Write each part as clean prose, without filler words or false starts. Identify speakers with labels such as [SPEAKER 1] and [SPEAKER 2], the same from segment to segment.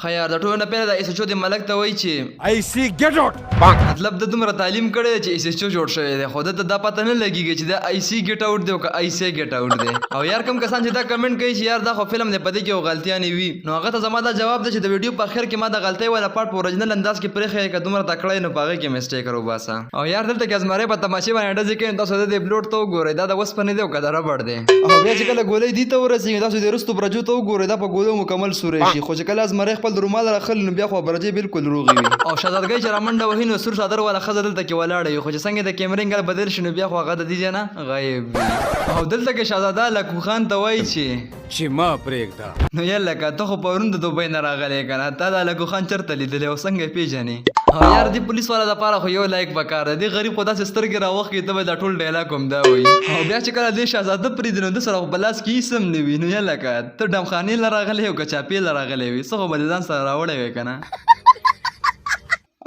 [SPEAKER 1] خیر د ټولو نه پیله د ایس ایچ او د ملک ته وایي چې
[SPEAKER 2] I see get out.
[SPEAKER 1] مطلب د دومره تعلیم کړی دی چې ایس ایچ او جوړ شوی دی خو دته دا پته نه لګیږي چې دا آی سی ګیټ اوټ دی او که آی سی ګیټ اوټ دی او یار کوم کسان چې دا کمنټ کوي چې یار دا خو فلم دی په دې کې یو غلطیانې وي نو هغه ته زما دا جواب دی چې د ویډیو په اخر کې ما د غلطۍ والا پارټ په اورجنل انداز کې پرېښی که دومره تکړه نو په هغې کې مسټیک راوباسه او یار دلته کې زمری په تماشې باندې ډزې کوي تاسو د دې بلوډ ته وګورئ دا د اوسپنې دی او که د ربړ دی او بیا چې کله ګولۍ دې ته ورسېږي تاسو د وروستو برجو ته وګورئ دا په ګولو مکمل سوری شي خو چې کله زمری خپل رومال راخلي نو بیا خو برجې بالکل روغې وي او شهزادګۍ چې رامنډه وهي نو سور چادر والا ښځه دلته کې ولاړه وي خو چې څنګه د کیمرې انګل بدل شي نو بیا خو هغه د دې ځای نه غایب وي او دلته کې شهزاده لکو خان ته وایي
[SPEAKER 2] چې ما پرېږده
[SPEAKER 1] نو یار لکه ته خو پرون د دوبۍ نه راغلی که نه تا دا لکو خان چېرته لیدلی او څنګه یې پېژنې او یار دې پولیس والا دپاره خو یو لایک پکار دی دې غریب خو داسې سترګې راوښکي ته به دا ټول ډایلاګ هم دا وایي او بیا چې کله دې شهزاده پرېږدي نو ده سره خو په لاس کې هېڅ هم نه وي نو یا لکه ته ډمخانې له راغلی او که چاپې له راغلی وي څه خو به دې ځان سره راوړی وی که نه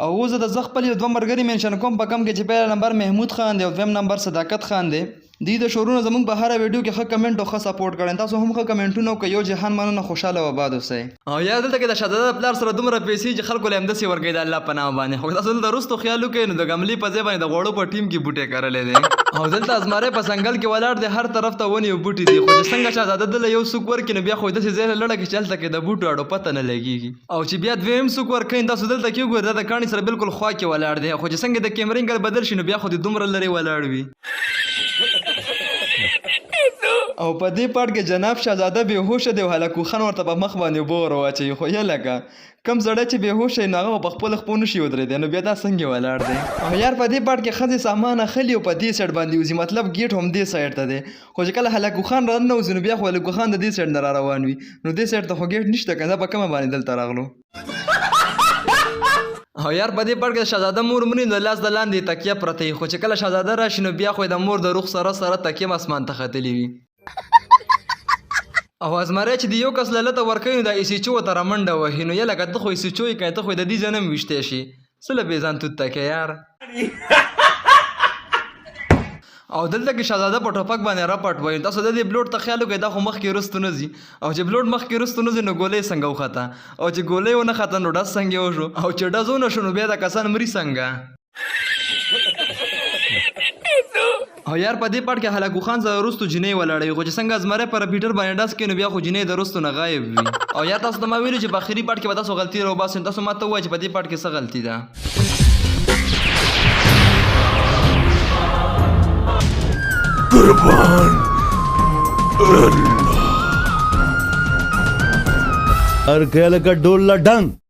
[SPEAKER 1] او اوس د زه خپل یو دوه ملګري منشن کوم په کم کې چې پیل نمبر محمود خان دی او دویم نمبر صداقت خان دی دوی د شورونه زموږ په هره ویډیو کې ښه کمنټ او ښه سپورټ کړی تاسو هم ښه کمنټونه وکړئ یو جهان مننه خوشحاله او آباد اوسئ او یا دلته کې د شهزاده د پلار سره دومره پیسې چې خلکو له همداسې ورکوي د الله په نامه باندې خو تاسو دلته وروستو خیال وکړئ نو د ګملې په ځای باندې د غوړو په ټیم کې بوټی کرلی دی او دلته ازمری په څنګل کې ولاړ دی هر طرف ته ونې او بوټي دي خو چې څنګه شهزاده دله یو څوک ورکړي نو بیا خو داسې ځای له لړه کې چې هلته کې د بوټو اړو پته نه لګېږي او چې بیا دویم څوک ورکوي تاسو دلته کې وګورئ دا د کاڼي سره بالکل خوا کې ولاړ دی خو چې څنګه د کیمرې انګل بدل شي نو بیا خو د دومره لرې ولاړ وي او په دې پاټ کې جناب شهزاده بېهوشه دی او هلکو خان ورته په مخ باندې اوبه ور واچوي خو یا لکه کم سړی چې بېهوشه وي نو هغه په خپلو خپو نشي ودرېدی نو بیا دا څنګه ولاړ دی او یار په دې پاټ کې ښځې سامان اخلي او په دې سایډ باندې وځي مطلب ګیټ هم دې سایډ ته دی خو چې کله هلکو خان راننوځي نو بیا خو هلکو خان د دې سایډ نه را روان وي نو دې سایډ ته خو ګیټ نشته که دا په کومه باندې دلته راغلو او یار په دې پړ کې شهزاده مور مړي نو لاس د لاندې تکیه پرته وي خو چې کله شهزاده راشي نو بیا خو د مور د روغ سره تکیه اسمان ته ختلې وي او ازمری چې د یو کس لته ورکوي نو د ایس ایچ او ته رامنډه وهي نو یا لکه ته خو ایس ایچ او یې که ته خو د دې ځای نه هم ویشتی شي څه له بې ځان توت ته کې یار او دلته کې شهزاده په ټوپک باندې رپټ وایي تاسو د دې بلوډ ته خیال وکړئ دا خو مخکې وروستو نه ځي او چې بلوډ مخکې وروستو نه ځي نو ګولۍ څنګه وخته او چې ګولۍ ونه خته نو ډز څنګه وشو او چې ډز ونه شو نو بیا د کسان مري څنګه او یار په دې پاټ کې هلاکو خان سره وروستو جینۍ ولاړه وي خو چې څنګه زمری په رپیټر باندې ډز کوي نو بیا خو جینۍ د وروستو نه غایب وي او یا تاسو ته ما ویلو چې په اخري پاټ کې به تاسو غلطي راوباسئ تاسو ما ته ووایئ چې په دې پاټ کې څه غلطي ده
[SPEAKER 2] قربان الله هر کله کا ډول ډنګ